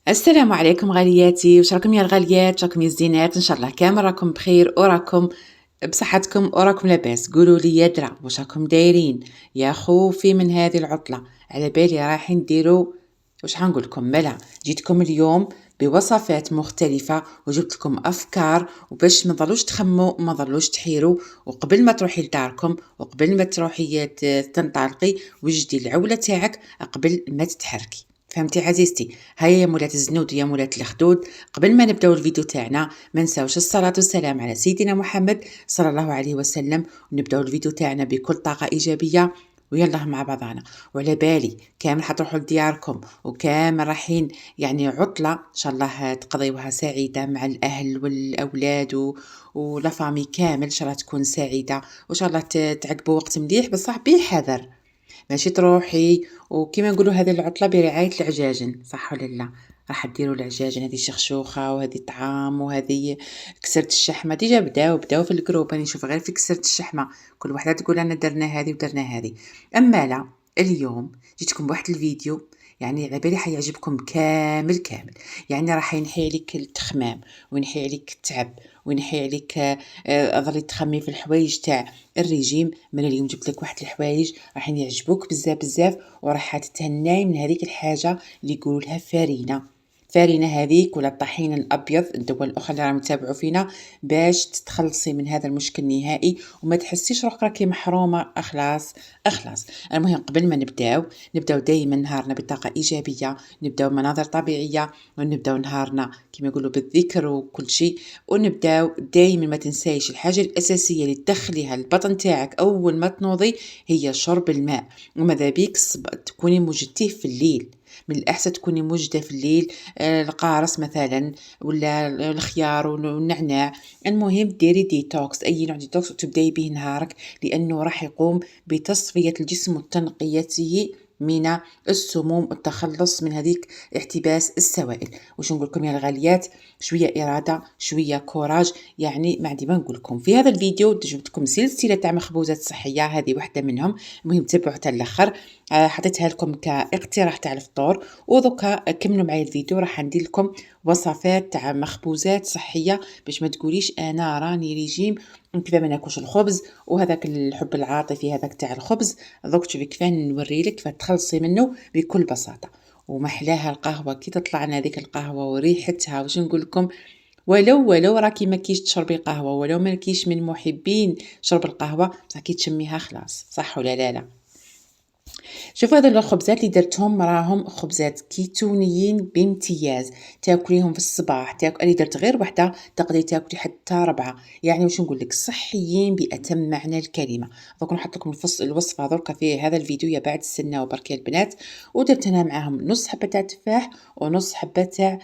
السلام عليكم غالياتي، واش راكم يا الغاليات؟ راكم يا الزينات؟ ان شاء الله كامل راكم بخير وراكم بصحتكم وراكم لاباس. قولوا لي يا درا واش راكم دايرين؟ يا خوفي من هذه العطله، على بالي رايحين نديروا واش حنقول لكم. ملا جيتكم اليوم بوصفات مختلفه وجبت لكم افكار وباش ما تضلوش تخموا وما تضلوش تحيروا، وقبل ما تروحي لداركم وقبل ما تروحي تنطلقي وجدي العوله تاعك قبل ما تتحركي. فهمتي عزيزتي؟ هيا يا مولات الزنود ويا مولات الخدود، قبل ما نبداو الفيديو تاعنا ما نساوش الصلاه والسلام على سيدنا محمد صلى الله عليه وسلم، ونبداو الفيديو تاعنا بكل طاقه ايجابيه. ويلا مع بعضنا. وعلى بالي كامل حتروحوا لدياركم وكامل رايحين يعني عطله ان شاء الله تقضيوها سعيده مع الاهل والاولاد ولا فامي كامل، ان شاء الله تكون سعيده وان شاء الله تعقبوا وقت مليح، بصح بحذر ماشي تروحي وكما نقولوا هذه العطله برعايه العجاجن، صح ولا لا؟ راح ديروا العجاجن هذه شخشوخه وهذه طعام وهذه كسرت الشحمه. ديجا بداو في الجروب، انا نشوف غير في كسرت الشحمه كل وحده تقول انا درنا هذه ودرنا هذه. اما لا، اليوم جيتكم بواحد الفيديو يعني على بالي حيعجبكم كامل كامل. يعني راح ينحي عليك التخمام وينحي عليك التعب وينحي عليك ظلي تخمي في الحوايج تاع الريجيم. من اليوم جبت لك واحد الحوايج راح يعجبوك بزاف بزاف، وراح تتهناي من هذيك الحاجه اللي يقولوا لها فارينه هذيك ولا الطحين الابيض. الدول الاخرى اللي راهم يتابعوا فينا باش تتخلصي من هذا المشكل النهائي وما تحسيش روحك راكي محرومه. اخلاص. المهم قبل ما نبداو دائما نهارنا بطاقه ايجابيه، نبداو مناظر طبيعيه، ونبداو نهارنا كما يقولوا بالذكر وكل شيء. ونبداو دائما ما تنسايش الحاجه الاساسيه اللي تدخليها البطن تاعك اول ما تنوضي هي شرب الماء. وماذا بيك تكوني موجدتيه في الليل، من الأحسن تكوني موجدة في الليل القارص مثلا ولا الخيار والنعناع. المهم ديري ديتوكس، أي نوع ديتوكس وتبدأي به نهارك، لأنه راح يقوم بتصفية الجسم وتنقيته من السموم والتخلص من هذيك احتباس السوائل. وش نقول لكم يا الغاليات؟ شويه اراده شويه كوراج. يعني ما عندي ما نقول لكم في هذا الفيديو جبتكم سلسله تاع مخبوزات صحيه، هذه واحده منهم. المهم تبعوا حتى الاخر، حطيتها لكم كاقتراح تاع الفطور. ودوكا كملوا معايا الفيديو، راح ندير لكم وصفات تاع مخبوزات صحيه باش ما تقوليش انا راني ريجيم كذا ما ناكلش الخبز وهذاك الحب العاطفي هذاك تاع الخبز. دوك شوفي كيف نوري لك فتخلصي منه بكل بساطه. ومحلاها القهوه كي تطلع لنا هذيك القهوه وريحتها، واش نقول لكم؟ ولو راكي ما كيش تشربي قهوه، ولو ما كيش من محبين شرب القهوه، بصح كي تشميها خلاص، صح ولا لا؟ شوفوا هذا الخبزات اللي درتهم راهم خبزات كيتونيين بامتياز. تاكليهم في الصباح، انا درت غير وحده تقدري تاكلي حتى 4. يعني واش نقول لك؟ صحيين باتم معنى الكلمه. دوك نحط لكم الوصفه درك في هذا الفيديو يا بعد السنه وبركه البنات. ودرت انا معاهم نص حبه تاع تفاح ونص حبه تاع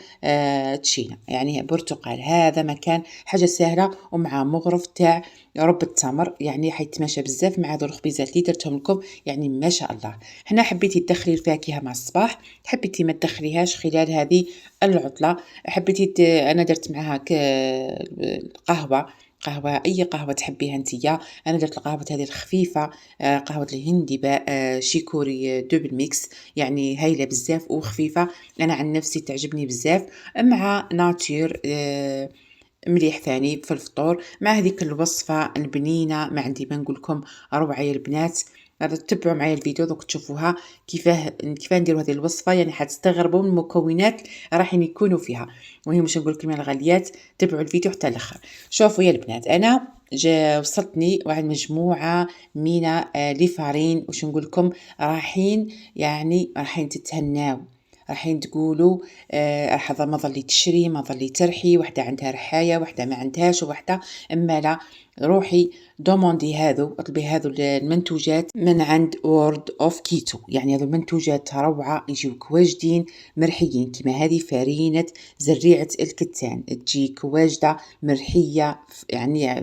تشينا يعني برتقال. هذا مكان حاجه سهله ومع مغرف تاع رب التمر، يعني حيتماشى بزاف مع هذو الخبيزات اللي درتهم لكم. يعني ما شاء الله. هنا حبيتي تدخلي الفاكهه مع الصباح، حبيتي ما تدخليهاش خلال هذه العطله. حبيتي انا درت معها قهوه اي قهوه تحبيها انتيا. انا درت القهوه هذه الخفيفه، قهوه الهندباء شيكوري دوبل ميكس، يعني هايله بزاف وخفيفه. انا عن نفسي تعجبني بزاف مع ناتور مليح ثاني في الفطور مع هذيك الوصفه البنينه. ما عندي ما نقول لكم روعه يا البنات. تتبعوا معايا الفيديو دوك تشوفوها كيفاه نديروا هذه الوصفه، يعني حتستغربوا من المكونات راح يكونوا فيها. المهم واش نقول لكم يا الغاليات، تبعوا الفيديو حتى الاخر. شوفوا يا البنات، انا وصلتني واحد مجموعه من لي فارين. واش نقول لكم؟ رايحين تتهناو، رايحين تقولوا راح ما ظلي تشري ما ظلي ترحي، وحده عندها رحايه وحده ما عندهاش وحده. اما لا، روحي دوموندي اطلبي هذو المنتوجات من عند وورد اوف كيتو. يعني هذو المنتوجات روعه، يجيوك واجدين مرحيين. كما هذه فارينه زريعه الكتان تجيك واجده مرحيه، يعني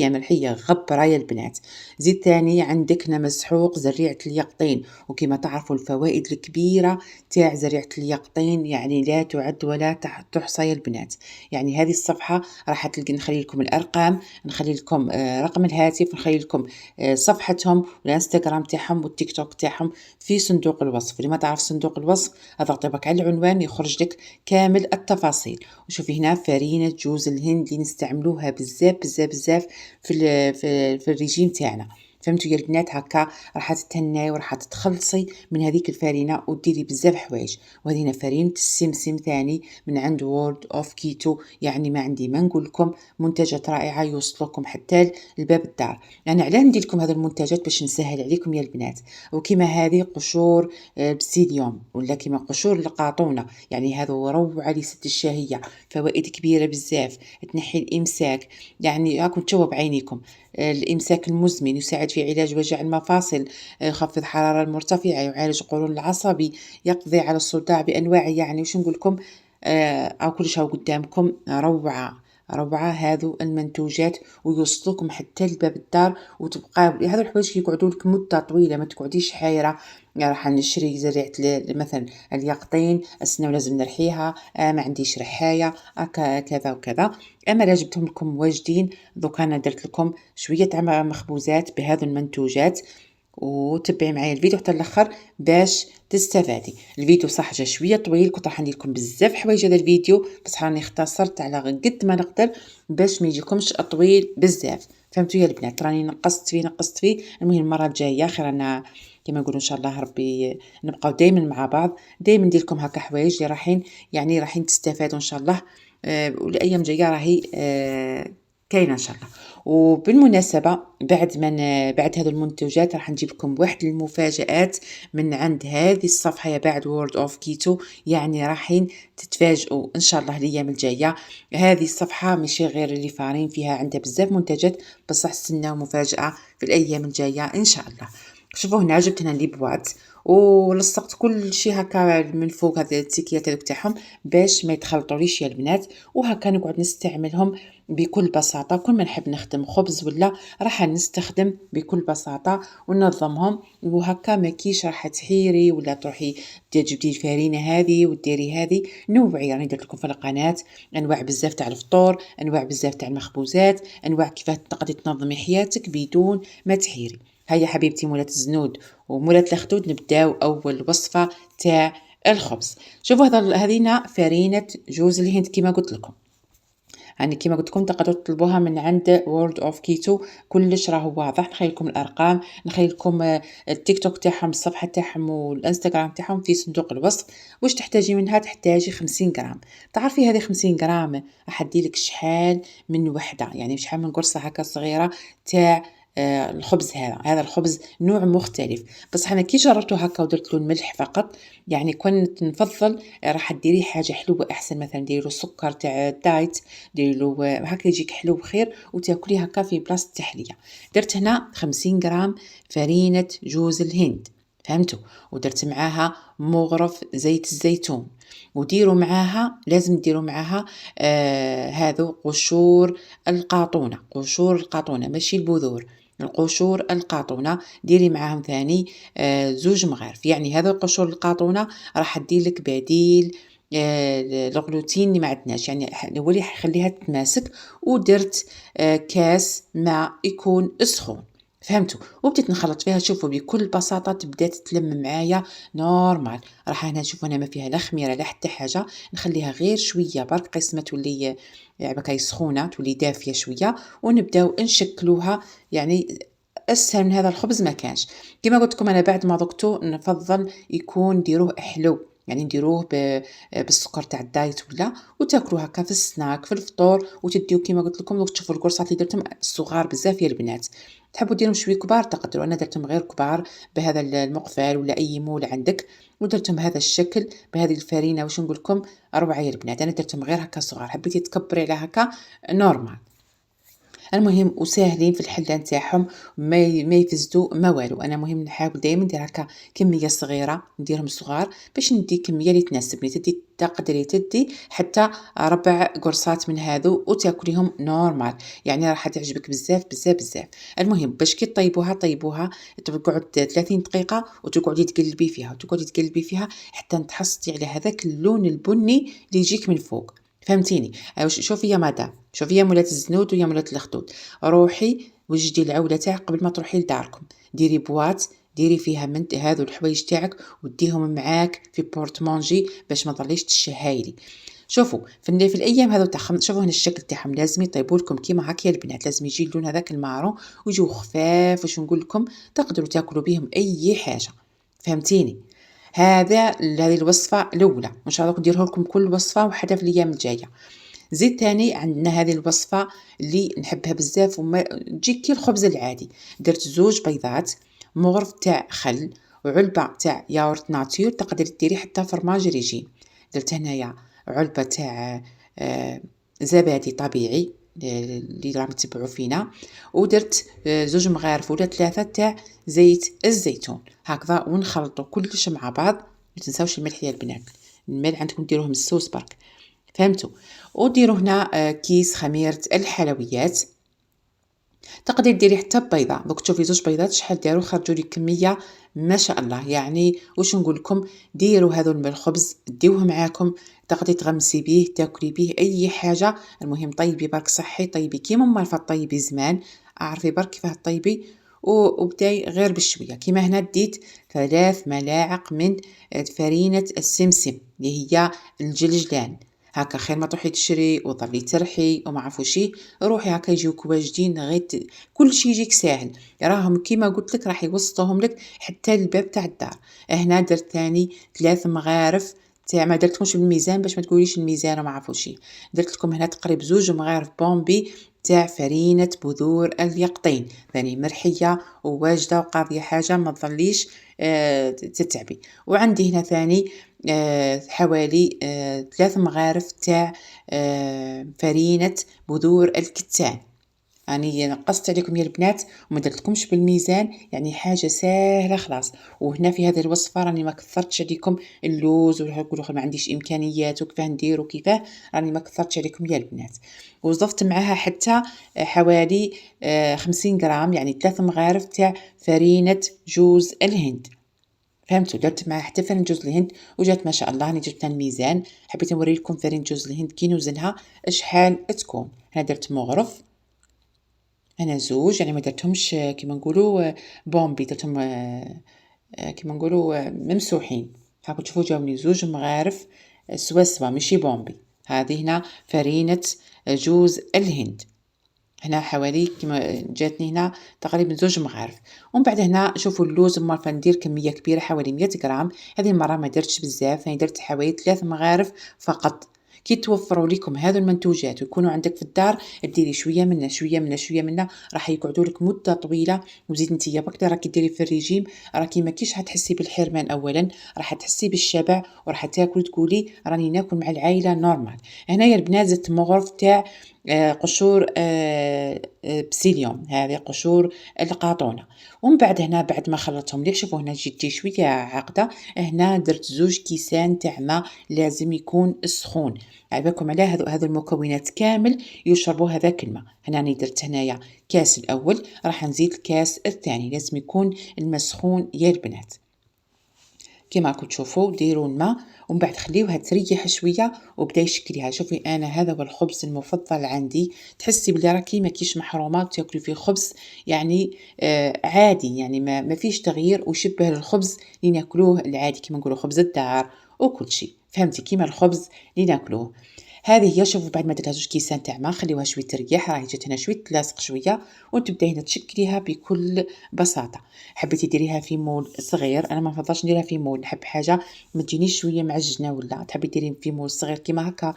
مرحيه غبره يا البنات. زيد ثاني عندك مسحوق زريعه اليقطين، وكما تعرفوا الفوائد الكبيره تاع زريعه اليقطين يعني لا تعد ولا تحصى يا البنات. يعني هذه الصفحه راح نخلي لكم الارقام، نخلي لكم لكم رقم الهاتف، ونخلي لكم صفحتهم والانستغرام تاعهم والتيك توك تاعهم في صندوق الوصف. اللي ما تعرف صندوق الوصف اضغطي برك على العنوان يخرج لك كامل التفاصيل. وشوفي هنا فرينة جوز الهند اللي نستعملوها بزاف بزاف بزاف في الريجيم تاعنا. فهمتوا يا البنات؟ هكا راح تتهناي وراح تتخلصي من هذيك الفرينه وديري بزاف حوايج. وهذه فرينه السمسم ثاني من عند وورد اوف كيتو. يعني ما عندي ما نقول لكم، منتجات رائعه يوصلكم حتى لباب الدار. يعني علاه ندير لكم هذه المنتجات؟ باش نسهل عليكم يا البنات. وكما هذه قشور بسيليوم ولا كما قشور القاطونه، يعني هذا روعه لست الشهيه، فوائد كبيره بزاف، تنحي الامساك، يعني راكم تشوفوا بعينيكم. الإمساك المزمن يساعد في علاج وجع المفاصل، يخفض الحرارة المرتفعة، يعالج القولون العصبي، يقضي على الصداع بأنواعه. يعني وش نقول لكم، أو كل شيء قدامكم روعة روعة هذو المنتوجات، ويوصلوكم حتى لباب الدار. وتبقى هذو الحوايج يقعدوا لك مدة طويلة، ما تقعديش حايرة راح نشري زريعة مثلا اليقطين السنة ولازم نرحيها، ما عنديش رحاية كذا وكذا. اما لا جبتهم لكم واجدين. دوك انا درت لكم شويه تاع مخبوزات بهذو المنتوجات. وتبعي معايا الفيديو حتى الاخر باش تستفادي. الفيديو صح جا شويه طويل، كنت راح ندير لكم بزاف حوايج هذا الفيديو، بس راني اختصرت على قد ما نقدر باش ما يجيكمش طويل بزاف. فهمتوا يا البنات؟ راني نقصت فيه. المهم المره الجايه خير، انا كما نقولوا ان شاء الله ربي نبقاو دائما مع بعض، دائما ندير لكم هكا حوايج اللي رايحين تستفادوا ان شاء الله. والايام جايه راهي كاينه ان شاء الله. وبالمناسبه بعد هذه المنتوجات راح نجيب لكم واحد المفاجآت من عند هذه الصفحه يا بعد وورد اوف كيتو. يعني راحين تتفاجئوا ان شاء الله الايام الجايه. هذه الصفحه ماشي غير اللي فارين فيها، عندها بزاف منتجات، بصح استناو مفاجاه في الايام الجايه ان شاء الله. شوفوا هنا جبت هنا لي بواط ولصقت كل شيء هكا من فوق هذه التيكيات هذوك تاعهم باش ما يتخلطوليش يا البنات. وهكا نقعد نستعملهم بكل بساطه. كل ما نحب نخدم خبز ولا راح نستخدم بكل بساطه وننظمهم. وهكا ما كيش راح تحيري ولا تروحي تجبدي الفرينه هذه وديري هذه. نوعي راني درت لكم في القناه انواع بزاف تاع الفطور، انواع بزاف تاع المخبوزات، انواع كيفاه تقدري تنظمي حياتك بدون ما تحيري. هيا حبيبتي مولات الزنود ومولات الخدود، نبداو اول وصفه تاع الخبز. شوفوا هذينا فرينه جوز الهند كما قلت لكم. يعني كما قلت لكم تقدروا تطلبوها من عند وورد اوف كيتو، كلش راهو واضح. نخلي لكم الارقام، نخلي لكم التيك توك تاعهم، الصفحه تاعهم والانستغرام تاعهم في صندوق الوصف. واش تحتاجي منها؟ تحتاجي 50 غرام. تعرفي هذه 50 غرام راح تديلك شحال من وحده، يعني شحال من قرصه هكا صغيره تاع الخبز. هذا الخبز نوع مختلف، بس انا كي جربته هكا ودرت له الملح فقط. يعني كنت نفضل راح ديري حاجه حلوه احسن، مثلا ديري له سكر تاع الدايت، ديري له هكا يجيك حلو بخير وتاكلي هكا في بلاصه التحليه. درت هنا 50 غرام فرينه جوز الهند، فهمتوا؟ ودرت معاها مغرف زيت الزيتون. وديروا معاها، لازم ديروا معاها هذو قشور القاطونه ماشي البذور، القشور القاطونه. ديري معاهم ثاني زوج مغارف. يعني هذا القشور القاطونه راح تدير لك بديل الغلوتين اللي ما عندناش، يعني هو اللي يخليها تتماسك. ودرت كاس ماء يكون سخون، فهمتوا؟ وبديت نخلط فيها. شوفوا بكل بساطه تبدا تتلم معايا نورمال. راح هنا نشوفوا انا ما فيها لا خميره لا حتى حاجه، نخليها غير شويه برك قسمه تولي يعني سخونه تولي دافيه شويه. ونبداو نشكلوها. يعني اسهل من هذا الخبز ما كانش. كما قلت لكم انا بعد ما ذقته نفضل يكون ديروه حلو، يعني نديروه بالسكر تاع الدايت ولا، وتاكلوه هكا في السناك في الفطور. وتديو كما قلت لكم دوك تشوفوا القرصات اللي درتهم صغار بزاف يا البنات. تحبوا ديرهم شويه كبار تقدروا، انا درتهم غير كبار بهذا المقفال ولا اي مول عندك. ودرتهم بهذا الشكل بهذه الفرينه. واش نقول لكم روعه يا البنات. انا درتهم غير هكا صغار، حبيتي تكبري على هكا نورمال. المهم وساهلين في الحله نتاعهم، ما يفزدوا ما والو. انا مهم نحاول دائما ندير هكا كميه صغيره، نديرهم صغار باش ندي كميه اللي تناسبني. تقدري تدي حتى 4 قرصات من هذو وتاكليهم نورمال، يعني راح تعجبك بزاف بزاف بزاف. المهم باش كي طيبوها تقعد 30 دقيقه وتقعدي تقلبي فيها حتى تحصلي على هذاك اللون البني اللي يجيك من فوق. فهمتيني؟ شوفي يا مدام، شوفي يا مولات الزنود ويا مولات الخدود، روحي وجدي العولة تاعك قبل ما تروحي لداركم، ديري بواط ديري فيها من هذو الحوايج تاعك وديهم معاك في بورتمونجي باش ما تضليش تشهايلي. شوفوا في الايام هذو تاع شوفوا هنا الشكل تاعهم لازم يطيبوا لكم كيما هكا البنات، لازم يجي اللون هذاك المارون ويجوا خفاف، واش نقول لكم تقدروا تاكلوا بهم اي حاجه. فهمتيني؟ هذه الوصفه الاولى، وان شاء الله نديرها لكم كل وصفه وحده في الايام الجايه. زيد تاني عندنا هذه الوصفه اللي نحبها بزاف وما تجي كي الخبز العادي. درت 2 بيضات، مغرف تاع خل، وعلبه تاع ياغورت ناتور، تقدري ديري حتى فرماج ريجيم. درت هنايا علبه تاع زبادي طبيعي اللي راهم تتبعوا فينا، ودرت 2 مغارف ولا 3 تاع زيت الزيتون هكذا، ونخلطوا كلش مع بعض. ما تنساوش الملح يا البنات، الملح عندكم ديروه من السوس برك. فهمتوا؟ وديروا هنا كيس خميرة الحلويات، تقدري ديري حتى بيضه. دوك تشوفي 2 بيضات شحال داروا، خرجوا لي كميه ما شاء الله. يعني واش نقول لكم، ديروا هذو الخبز ديوه معاكم، تقدري تغمسي به تاكلي به اي حاجه. المهم طيبي برك صحي، طيبي كيما ما طيبي زمان، اعرفي برك كيفاه طيبي وبداي غير بشويه. كيما هنا ديت 3 ملاعق من فرينه السمسم اللي هي الجلجلان. هكا خير ما تروحي تشري وتضلي ترحي وما عرفوشي، روحي هكا يجيوك واجدين غير كل شيء يجيك ساهل. راهم كيما قلت لك راح يوصلوهم لك حتى الباب تاع الدار. هنا درت ثاني 3 مغارف تاع، ما درتهمش بالميزان باش ما تقوليش الميزان وما عرفوشي. درت لكم هنا تقريبا 2 مغارف بومبي تاع فرينة بذور اليقطين، ثاني مرحية وواجدة وقاضية حاجة ما تظليش تتعبي. وعندي هنا ثاني حوالي 3 مغارف تاع فرينة بذور الكتان. يعني نقصت عليكم يا البنات وما درتكمش بالميزان، يعني حاجه سهله خلاص. وهنا في هذه الوصفه راني ما كثرتش عليكم اللوز وتقولوا ما عنديش امكانيات وكيفاه ندير وكيفاه، راني ما كثرتش عليكم يا البنات. وضفت معها حتى حوالي 50 غرام، يعني 3 مغارف تاع فرينه جوز الهند. فهمتوا؟ درت معها حتى فرين جوز الهند وجات ما شاء الله. راني جبت الميزان، حبيت نوري لكم فرين جوز الهند كي نوزنها شحال تكون. هنا درت مغرف، انا 2 يعني ما درتهمش كيما نقولوا بومبي، درتهم كيما نقولوا ممسوحين. هاكو تشوفوا جاوني 2 مغارف سوا ماشي بومبي. هذه هنا فرينة جوز الهند، هنا حوالي كيما جاتني هنا تقريبا 2 مغارف. ومن بعد هنا شوفوا اللوز مرة ندير كمية كبيرة حوالي 100 غرام. هذه المرة ما درتش بزاف، يعني درت حوالي 3 مغارف فقط. كي توفروا لكم هذو المنتوجات ويكونوا عندك في الدار، ديري شويه منا شويه منا شويه منا، راح يقعدوا لك مده طويله. وزيد نتيا بقدر راكي ديري في الريجيم، راكي ما كيش حتحسي بالحرمان اولا، راح تحسي بالشبع وراح تاكل تقولي راني ناكل مع العائله نورمال. هنايا البنات زدت مغرف تاع قشور بسيليوم، هذه قشور القاطونه. ومن بعد هنا بعد ما خلطتهم لي، شوفوا هنا جيتي شويه عاقده، هنا درت 2 كيسان تاع ماء لازم يكون سخون. عباكم على هذو المكونات كامل يشربوا هذاك الماء. هنا راني درت هنايا كاس الاول، راح نزيد الكاس الثاني، لازم يكون الماء سخون يا البنات. كما راكم تشوفوا ديروا الماء ومن بعد خليوها تريح شويه وبدا يشكليها. شوفي انا هذا هو الخبز المفضل عندي، تحسي بلي راكي ما كيش محرومه تاكلي فيه خبز، يعني عادي، يعني ما فيش تغيير وشبه الخبز اللي ناكلوه العادي كما نقولوا خبز الدار وكل شيء. فهمتي؟ كيما الخبز اللي ناكلوه. هذه هي. شوفوا بعد ما درتها 2 كيسان تاع ماء خليوها شويه تريح، راهي جات هنا شويه تلاصق شويه، وتبداي هنا تشكليها بكل بساطه. حبيتي ديريها في مول صغير، انا ما نفضلش نديرها في مول، نحب حاجه ما تجينيش شويه معجنه. ولا تحبي ديري في مول صغير كيما هكا،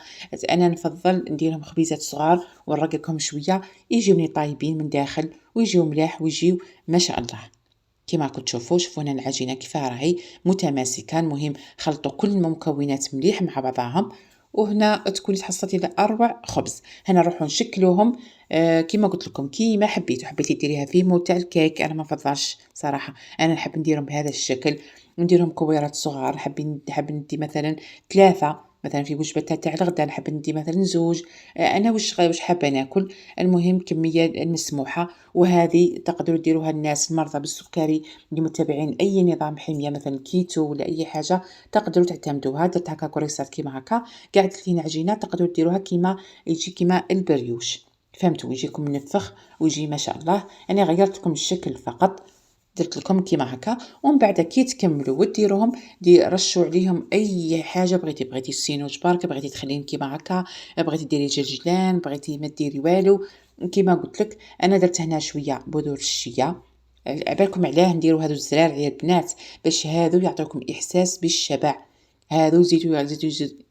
انا نفضل نديرهم خبيزات صغار ونرققهم شويه يجيوني طايبين من داخل ويجيو ملاح ويجيو ما شاء الله. كما راكم تشوفوا، شوفوا هنا العجينه كيفاه راهي متماسكه. المهم خلطوا كل المكونات مليح مع بعضهم، وهنا تكوني تحصلتي على اروع خبز. هنا نروحوا نشكلوهم كيما قلت لكم كيما حبيتوا. حبيتي ديريها في مول تاع الكيك، انا ما نفضلش صراحه، انا نحب نديرهم بهذا الشكل، نديرهم كويرات صغار. حاب ندي مثلا 3 مثلا في وجبة تاع الغداء نحب ندي مثلا زوج، انا واش حابه ناكل. المهم كميه مسموحه. وهذه تقدروا ديروها الناس المرضى بالسكري اللي متبعين اي نظام حميه مثلا كيتو ولا اي حاجه، تقدروا تعتمدوها. درت هكا كريسات كيما هكا، قعدت لي عجينه تقدروا ديروها كيما يجي كيما البريوش، فهمتوا؟ يجيكم منفخ ويجي ما شاء الله. انا غيرت لكم الشكل فقط، درت لكم كيما هكا. ومن بعد كي تكملوا وديروهم رشوا عليهم اي حاجه بغيتي السينوج برك، بغيتي تخليهم كيما هكا، بغيتي ديري جلجلان، بغيتي ما ديري والو. كيما قلت لك انا درت هنا شويه بذور الشيا. عبالكم علاه نديروا هذو الزرار يا البنات؟ باش هذو يعطيوكم احساس بالشبع. هذو زيتو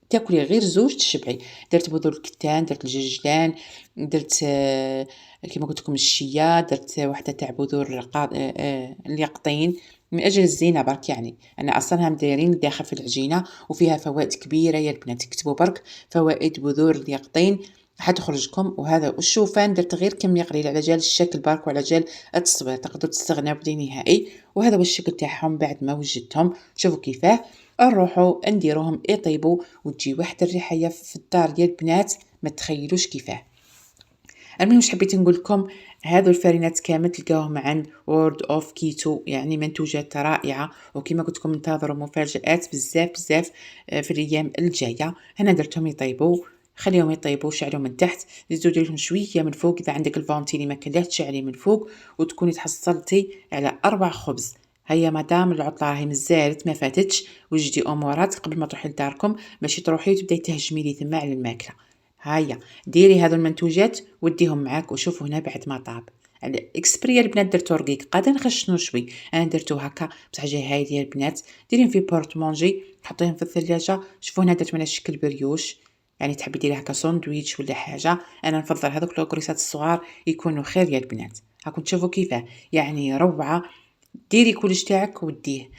تاكلي غير زوج تشبعي. درت بذور الكتان، درت الجلجلان، درت كما قلت لكم الشيا، درت واحده تاع بذور اليقطين من اجل الزينه برك. يعني انا اصلا دايرين داخل في العجينه وفيها فوائد كبيره يا البنات. اكتبوا برك فوائد بذور اليقطين حتخرجكم. وهذا والشوفان درت غير كميه قليله على جال الشكل برك وعلى جال التصوير، تقدروا تستغناو بدي نهائي. وهذا هو الشكل تاعهم بعد ما وجدتهم. شوفوا كيفاه. نروحوا نديروهم يطيبوا وتجي واحد الريحه في الدار يا البنات ما تخيلوش كيفاه. المهم واش حبيت نقول لكم، هذو الفرينات كامل تلقاوهم عند وورد اوف كيتو، يعني منتوجات رائعه. وكما قلت لكم انتظروا مفاجات بزاف بزاف في الايام الجايه. هنا درتهم يطيبوا، خليهم يطيبوا. شعلوا من تحت، زيدوا لهم شويه من فوق. اذا عندك الفونتيلي ما كان لا تشعلي من فوق، وتكوني تحصلتي على 4 خبز. هيا مدام العطله راهي مازالت ما فاتتش، وجدي امورات قبل ما تروحي لداركم، ماشي تروحي وتبداي تهجمي لي ثم على الماكله. هيا ديري هذو المنتوجات وديهم معاك وشوفوا هنا بعد ما طاب. الاكسبريا البنات درتو رقيق، قاعده نخشنو شوي. انا درتو هكا بصح جاي هايل يا البنات. ديريهم في بورتمونجي، حطيهم في الثلاجه. شوفوا هنا درت من شكل بريوش، يعني تحبي ديري هكا ساندويتش ولا حاجه. انا نفضل هذوك الكريسات الصغار يكونوا خير يا البنات. هاكم تشوفوا كيفاه، يعني روعه. ديري كلش تاعك وديه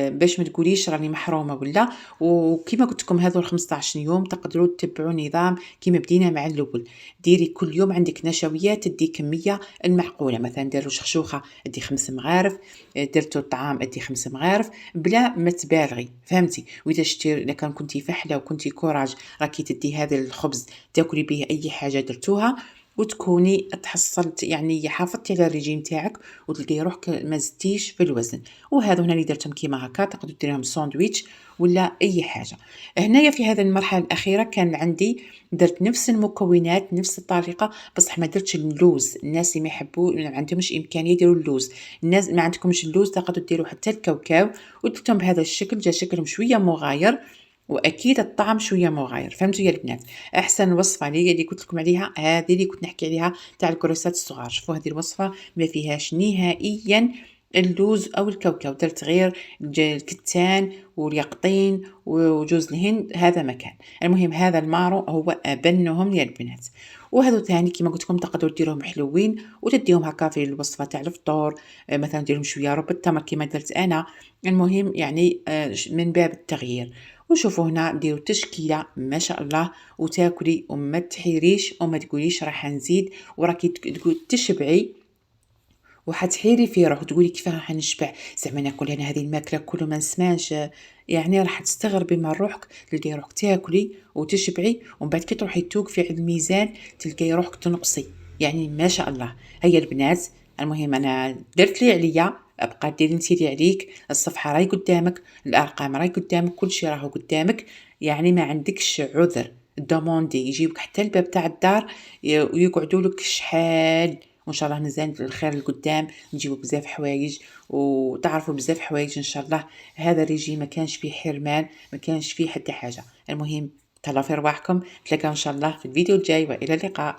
باش ما تقوليش راني محرومه ولا. وكما قلت لكم هذو 15 يوم تقدروا تتبعوا نظام كما بدينا مع الاول. ديري كل يوم عندك نشويات تدي كميه المعقوله. مثلا ديروا شخشوخه ادي 5 مغارف، درتوا الطعام ادي 5 مغارف بلا ما تبالغي، فهمتي؟ واذا شتي اذا كان كنتي فحله وكنتي كوراج راكي تدي هذا الخبز تاكلي به اي حاجه درتوها، وتكوني تحصلت يعني حافظتي على الرجيم تاعك وتلقي روحك ما زدتيش في الوزن. وهذا هنا اللي درتهم كيما هكا، تقدروا ديريهم ساندويتش ولا اي حاجه. هنايا في هذه المرحله الاخيره كان عندي درت نفس المكونات نفس الطريقه، بصح ما درتش اللوز. الناس اللي ما يحبوا ما عندهمش امكانيه يديروا اللوز، الناس ما عندكمش اللوز تقدروا ديروا حتى الكاوكاو. ودرتهم بهذا الشكل، جا شكلهم شويه مغاير واكيد الطعم شويه مغاير. فهمتوا يا البنات؟ احسن وصفه اللي قلت لكم عليها هذه اللي كنت نحكي عليها تاع الكروسات الصغار. شوفوا هذه الوصفه ما فيهاش نهائيا اللوز او الكاوكاو، درت غير الكتان واليقطين وجوز الهند، هذا مكان. المهم هذا المارو هو ابنهم يا البنات. وهذا ثاني كما قلت لكم تقدروا ديروهم حلوين وتديهم هكا في الوصفه تاع الفطور. مثلا ديرهم شويه رب التمر كما درت انا. المهم يعني من باب التغيير. وشوفوا هنا ديروا تشكيله ما شاء الله وتاكلي وما تحيريش وما تقوليش راح نزيد، وراكي تقول تشبعي وحتحيري في روح وتقولي كيف راح نشبع، زعما ناكل انا هذه الماكله كله ما نسمعش. يعني راح تستغربي من روحك، تلقاي روحك تاكلي وتشبعي ومن بعد كي تروحي توقفي على الميزان تلقاي روحك تنقصي. يعني ما شاء الله. هيا البنات، المهم انا درت لي عليا، ابقى ديري انتي لي عليك. الصفحه راهي قدامك، الارقام راهي قدامك، كل شيء راهو قدامك. يعني ما عندكش عذر. دوموندي يجيبك حتى الباب تاع الدار ويقعدوا لك شحال. وان شاء الله نزال الخير القدام نجيبوا بزاف حوايج وتعرفوا بزاف حوايج ان شاء الله. هذا الريجيم ما كانش فيه حرمان، ما كانش فيه حتى حاجه. المهم تهلاو في رواحكم، نتلاقاو ان شاء الله في الفيديو الجاي والى اللقاء.